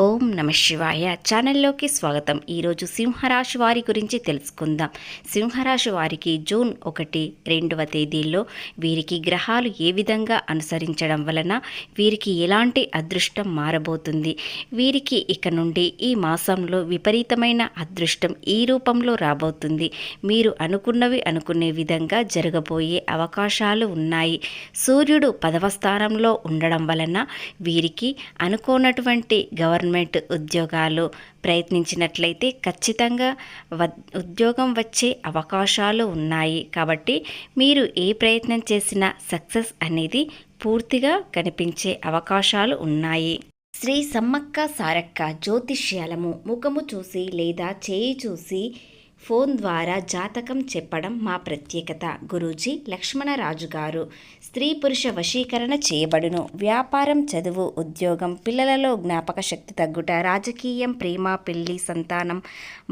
ఓం నమ శివాయ ఛానల్లోకి స్వాగతం. ఈరోజు సింహరాశి వారి గురించి తెలుసుకుందాం. సింహరాశి వారికి జూన్ 1, 2వ తేదీల్లో వీరికి గ్రహాలు ఏ విధంగా అనుసరించడం వలన వీరికి ఎలాంటి అదృష్టం మారబోతుంది, వీరికి ఇక నుండి ఈ మాసంలో విపరీతమైన అదృష్టం ఈ రూపంలో రాబోతుంది. మీరు అనుకున్నవి అనుకునే విధంగా జరగబోయే అవకాశాలు ఉన్నాయి. సూర్యుడు 10వ స్థానంలో ఉండడం వలన వీరికి అనుకోనటువంటి గవర్నమెంట్ ఉద్యోగాలు ప్రయత్నించినట్లయితే ఖచ్చితంగా ఉద్యోగం వచ్చే అవకాశాలు ఉన్నాయి. కాబట్టి మీరు ఏ ప్రయత్నం చేసినా సక్సెస్ అనేది పూర్తిగా కనిపించే అవకాశాలు ఉన్నాయి. శ్రీ సమ్మక్క సారక్క జ్యోతిష్యాలము ముఖము చూసి లేదా చేయి చూసి ఫోన్ ద్వారా జాతకం చెప్పడం మా ప్రత్యేకత. గురూజీ లక్ష్మణరాజు గారు. స్త్రీ పురుష వశీకరణ చేయబడును. వ్యాపారం, చదువు, ఉద్యోగం, పిల్లలలో జ్ఞాపక శక్తి తగ్గుట, రాజకీయం, ప్రేమ, పెళ్లి, సంతానం,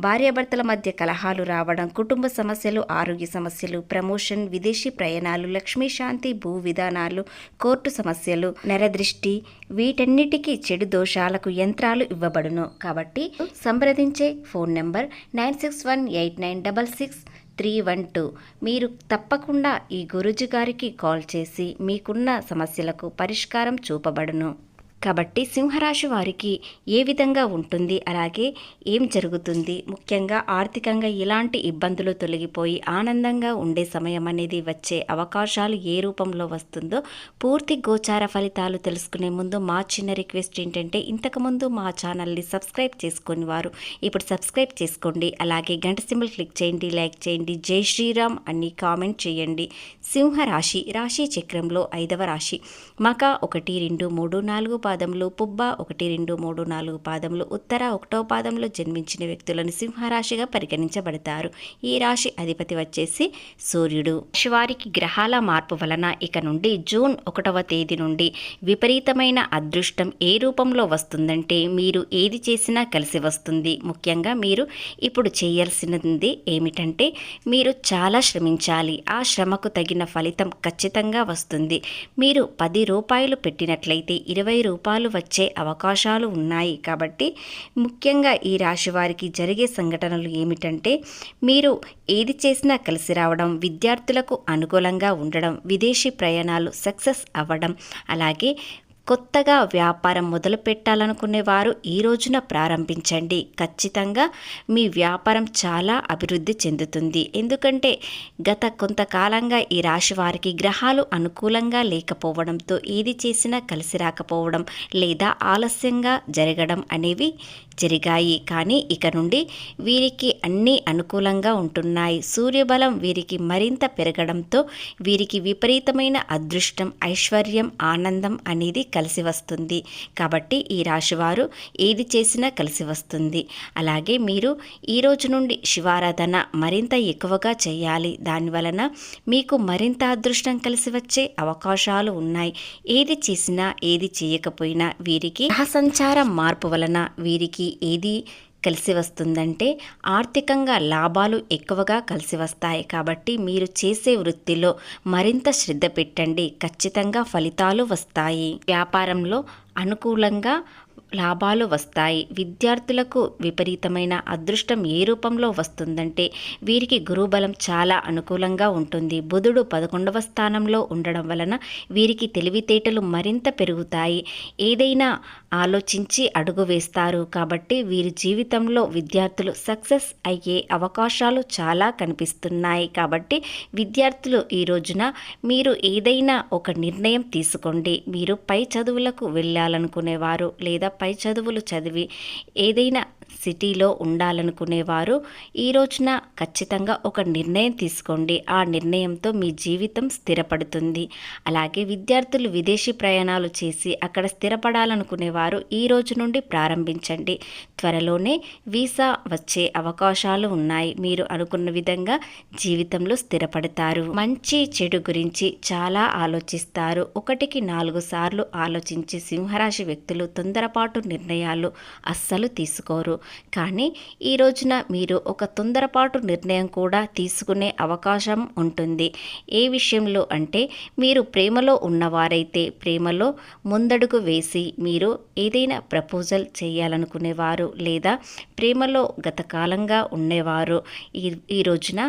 భార్యాభర్తల మధ్య కలహాలు రావడం, కుటుంబ సమస్యలు, ఆరోగ్య సమస్యలు, ప్రమోషన్, విదేశీ ప్రయాణాలు, లక్ష్మీ శాంతి, భూ విధానాలు, కోర్టు సమస్యలు, నరదృష్టి, వీటన్నిటికీ చెడు దోషాలకు యంత్రాలు ఇవ్వబడును. కాబట్టి సంప్రదించే ఫోన్ నెంబర్ 9618966312. మీరు తప్పకుండా ఈ గురూజీ గారికి కాల్ చేసి మీకున్న సమస్యలకు పరిష్కారం చూపబడును. కాబట్టి సింహరాశి వారికి ఏ విధంగా ఉంటుంది, అలాగే ఏం జరుగుతుంది, ముఖ్యంగా ఆర్థికంగా ఎలాంటి ఇబ్బందులు తొలగిపోయి ఆనందంగా ఉండే సమయం అనేది వచ్చే అవకాశాలు ఏ రూపంలో వస్తుందో పూర్తి గోచార ఫలితాలు తెలుసుకునే ముందు మా చిన్న రిక్వెస్ట్ ఏంటంటే, ఇంతకుముందు మా ఛానల్ని సబ్స్క్రైబ్ చేసుకుని వారు ఇప్పుడు సబ్స్క్రైబ్ చేసుకోండి. అలాగే గంట సింబల్ క్లిక్ చేయండి, లైక్ చేయండి, జై శ్రీరామ్ అని కామెంట్ చేయండి. సింహరాశి రాశి చక్రంలో 5వ రాశి. మక 1, 2, 3, 4 పాదములు, పుబ్బ 1, 2, 3, 4 పాదములు, ఉత్తర 1వ పాదంలో జన్మించిన వ్యక్తులను సింహరాశిగా పరిగణించబడతారు. ఈ రాశి అధిపతి వచ్చేసి సూర్యుడు. వారికి గ్రహాల మార్పు వలన ఇక నుండి జూన్ 1వ తేదీ నుండి విపరీతమైన అదృష్టం ఏ రూపంలో వస్తుందంటే, మీరు ఏది చేసినా కలిసి వస్తుంది. ముఖ్యంగా మీరు ఇప్పుడు చేయాల్సినది ఏమిటంటే, మీరు చాలా శ్రమించాలి. ఆ శ్రమకు తగిన ఫలితం ఖచ్చితంగా వస్తుంది. మీరు 10 రూపాయలు పెట్టినట్లయితే 20 రూపాయలు వచ్చే అవకాశాలు ఉన్నాయి. కాబట్టి ముఖ్యంగా ఈ రాశి వారికి జరిగే సంఘటనలు ఏమిటంటే, మీరు ఏది చేసినా కలిసి రావడం, విద్యార్థులకు అనుకూలంగా ఉండడం, విదేశీ ప్రయాణాలు సక్సెస్ అవ్వడం, అలాగే కొత్తగా వ్యాపారం మొదలు పెట్టాలనుకునే వారు ఈ రోజున ప్రారంభించండి. ఖచ్చితంగా మీ వ్యాపారం చాలా అభివృద్ధి చెందుతుంది. ఎందుకంటే గత కొంతకాలంగా ఈ రాశి వారికి గ్రహాలు అనుకూలంగా లేకపోవడంతో ఏది చేసినా కలిసి రాకపోవడం లేదా ఆలస్యంగా జరగడం అనేవి జరిగాయి. కానీ ఇక నుండి వీరికి అన్నీ అనుకూలంగా ఉంటున్నాయి. సూర్యబలం వీరికి మరింత పెరగడంతో వీరికి విపరీతమైన అదృష్టం, ఐశ్వర్యం, ఆనందం అనేది కలిసి వస్తుంది. కాబట్టి ఈ రాశివారు ఏది చేసినా కలిసి వస్తుంది. అలాగే మీరు ఈ రోజు నుండి శివారాధన మరింత ఎక్కువగా చేయాలి. దానివలన మీకు మరింత అదృష్టం కలిసి వచ్చే అవకాశాలు ఉన్నాయి. ఏది చేసినా ఏది చేయకపోయినా వీరికి గ్రహ సంచారం మార్పు వలన వీరికి ఏది కలిసి వస్తుందంటే, ఆర్థికంగా లాభాలు ఎక్కువగా కలిసి వస్తాయి. కాబట్టి మీరు చేసే వృత్తిలో మరింత శ్రద్ధ పెట్టండి. ఖచ్చితంగా ఫలితాలు వస్తాయి. వ్యాపారంలో అనుకూలంగా లాభాలు వస్తాయి. విద్యార్థులకు విపరీతమైన అదృష్టం ఏ రూపంలో వస్తుందంటే, వీరికి గురుబలం చాలా అనుకూలంగా ఉంటుంది. బుధుడు 11వ స్థానంలో ఉండడం వలన వీరికి తెలివితేటలు మరింత పెరుగుతాయి. ఏదైనా ఆలోచించి అడుగు వేస్తారు. కాబట్టి వీరి జీవితంలో విద్యార్థులు సక్సెస్ అయ్యే అవకాశాలు చాలా కనిపిస్తున్నాయి. కాబట్టి విద్యార్థులు ఈ రోజున మీరు ఏదైనా ఒక నిర్ణయం తీసుకోండి. మీరు పై చదువులకు వెళ్ళాలనుకునేవారు లేదా పై చదువులు చదివి ఏదైనా సిటీలో ఉండాలనుకునేవారు ఈ రోజున ఖచ్చితంగా ఒక నిర్ణయం తీసుకోండి. ఆ నిర్ణయంతో మీ జీవితం స్థిరపడుతుంది. అలాగే విద్యార్థులు విదేశీ ప్రయాణాలు చేసి అక్కడ స్థిరపడాలనుకునేవారు ఈ రోజు నుండి ప్రారంభించండి. త్వరలోనే వీసా వచ్చే అవకాశాలు ఉన్నాయి. మీరు అనుకున్న విధంగా జీవితంలో స్థిరపడతారు. మంచి చెడు గురించి చాలా ఆలోచిస్తారు. 1కి 4 సార్లు ఆలోచించి సింహరాశి వ్యక్తులు తొందరపాటు నిర్ణయాలు అస్సలు తీసుకోరు. కానీ ఈ రోజున మీరు ఒక తొందరపాటు నిర్ణయం కూడా తీసుకునే అవకాశం ఉంటుంది. ఏ విషయంలో అంటే మీరు ప్రేమలో ఉన్నవారైతే ప్రేమలో ముందడుగు వేసి మీరు ఏదైనా ప్రపోజల్ చేయాలనుకునేవారు లేదా ప్రేమలో గత కాలంగా ఉండేవారు ఈ రోజున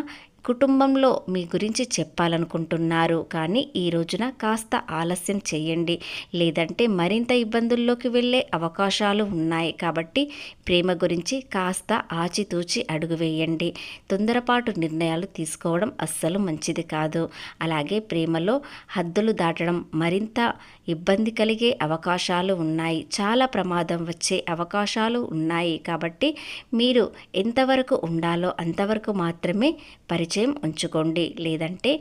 కుటుంబంలో మీ గురించి చెప్పాలనుకుంటున్నారు. కానీ ఈ రోజున కాస్త ఆలస్యం చేయండి, లేదంటే మరింత ఇబ్బందుల్లోకి వెళ్ళే అవకాశాలు ఉన్నాయి. కాబట్టి ప్రేమ గురించి కాస్త ఆచితూచి అడుగు వేయండి. తొందరపాటు నిర్ణయాలు తీసుకోవడం అస్సలు మంచిది కాదు. అలాగే ప్రేమలో హద్దులు దాటడం మరింత ఇబ్బంది కలిగే అవకాశాలు ఉన్నాయి. చాలా ప్రమాదం వచ్చే అవకాశాలు ఉన్నాయి. కాబట్టి మీరు ఎంతవరకు ఉండాలో అంతవరకు మాత్రమే పరిచయం ఉంచుకోండి, లేదంటే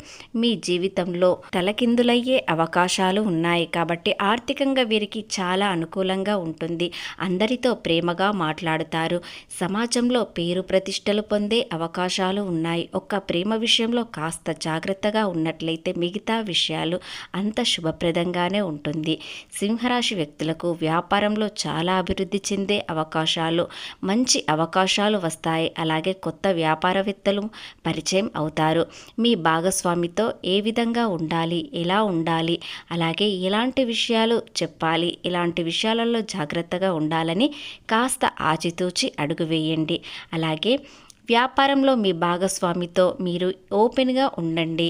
మీ జీవితంలో తలకిందులయ్యే అవకాశాలు ఉన్నాయి. కాబట్టి ఆర్థికంగా వీరికి చాలా అనుకూలంగా ఉంటుంది. అందరితో ప్రేమగా మాట్లాడుతారు. సమాజంలో పేరు ప్రతిష్టలు పొందే అవకాశాలు ఉన్నాయి. ఒక్క ప్రేమ విషయంలో కాస్త జాగ్రత్తగా ఉన్నట్లయితే మిగతా విషయాలు అంత శుభప్రదంగానే ఉంటుంది. సింహరాశి వ్యక్తులకు వ్యాపారంలో చాలా అభివృద్ధి చెందే అవకాశాలు, మంచి అవకాశాలు వస్తాయి. అలాగే కొత్త వ్యాపారవేత్తలు పరిచయం అవుతారు. మీ భాగస్వామితో ఏ విధంగా ఉండాలి, ఎలా ఉండాలి, అలాగే ఎలాంటి విషయాలు చెప్పాలి, ఇలాంటి విషయాలలో జాగ్రత్తగా ఉండాలని కాస్త ఆచితూచి అడుగు వేయండి. అలాగే వ్యాపారంలో మీ భాగస్వామితో మీరు ఓపెన్గా ఉండండి.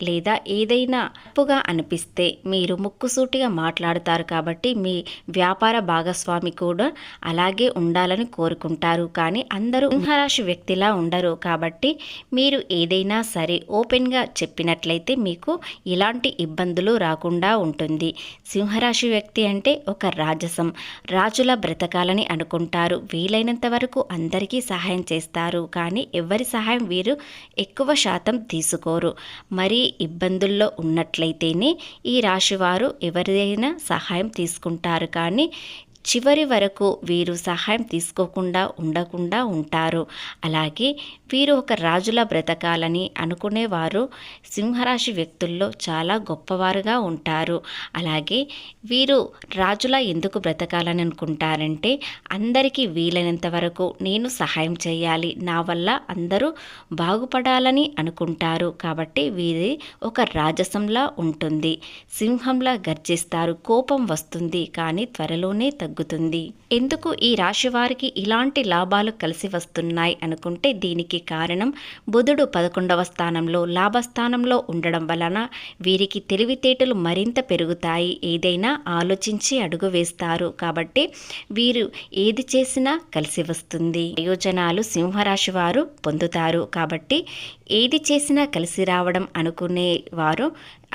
లేదా ఏదైనా తప్పుగా అనిపిస్తే మీరు ముక్కుసూటిగా మాట్లాడతారు. కాబట్టి మీ వ్యాపార భాగస్వామి కూడా అలాగే ఉండాలని కోరుకుంటారు. కానీ అందరూ సింహరాశి వ్యక్తిలా ఉండరు. కాబట్టి మీరు ఏదైనా సరే ఓపెన్గా చెప్పినట్లయితే మీకు ఎలాంటి ఇబ్బందులు రాకుండా ఉంటుంది. సింహరాశి వ్యక్తి అంటే ఒక రాజసం, రాజులా బ్రతకాలని అనుకుంటారు. వీలైనంత వరకు అందరికీ సహాయం చేస్తారు. కానీ ఎవరి సహాయం వీరు ఎక్కువ శాతం తీసుకోరు. మరీ ఇబ్బందుల్లో ఉన్నట్లయితేనే ఈ రాశివారు ఎవరిదైనా సహాయం తీసుకుంటారు. కానీ చివరి వరకు వీరు సహాయం తీసుకోకుండా ఉండకుండా ఉంటారు. అలాగే వీరు ఒక రాజులా బ్రతకాలని అనుకునేవారు సింహరాశి వ్యక్తుల్లో చాలా గొప్పవారుగా ఉంటారు. అలాగే వీరు రాజులా ఎందుకు బ్రతకాలని అనుకుంటారంటే అందరికీ వీలైనంత వరకు నేను సహాయం చేయాలి, నా వల్ల అందరూ బాగుపడాలని అనుకుంటారు. కాబట్టి వీరి ఒక రాజసంలా ఉంటుంది. సింహంలా గర్జిస్తారు. కోపం వస్తుంది కానీ త్వరలోనే తగ్గుతుంది. ఎందుకు ఈ రాశి వారికి ఇలాంటి లాభాలు కలిసి వస్తున్నాయి అనుకుంటే దీనికి కారణం బుధుడు 11వ స్థానంలో లాభస్థానంలో ఉండడం వలన వీరికి తెలివితేటలు మరింత పెరుగుతాయి. ఏదైనా ఆలోచించి అడుగు వేస్తారు. కాబట్టి వీరు ఏది చేసినా కలిసి వస్తుంది. ప్రయోజనాలు సింహరాశి వారు పొందుతారు. కాబట్టి ఏది చేసినా కలిసి రావడం అనుకునేవారు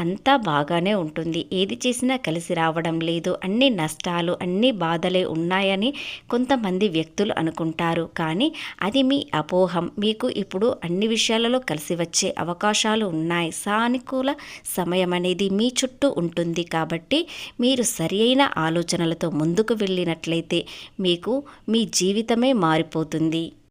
అంతా బాగానే ఉంటుంది. ఏది చేసినా కలిసి రావడం లేదు, అన్ని నష్టాలు అన్ని బాధలే ఉన్నాయని కొంతమంది వ్యక్తులు అనుకుంటారు. కానీ అది మీ అపోహం. మీకు ఇప్పుడు అన్ని విషయాలలో కలిసి వచ్చే అవకాశాలు ఉన్నాయి. సానుకూల సమయం అనేది మీ చుట్టూ ఉంటుంది. కాబట్టి మీరు సరియైన ఆలోచనలతో ముందుకు వెళ్ళినట్లయితే మీకు మీ జీవితమే మారిపోతుంది.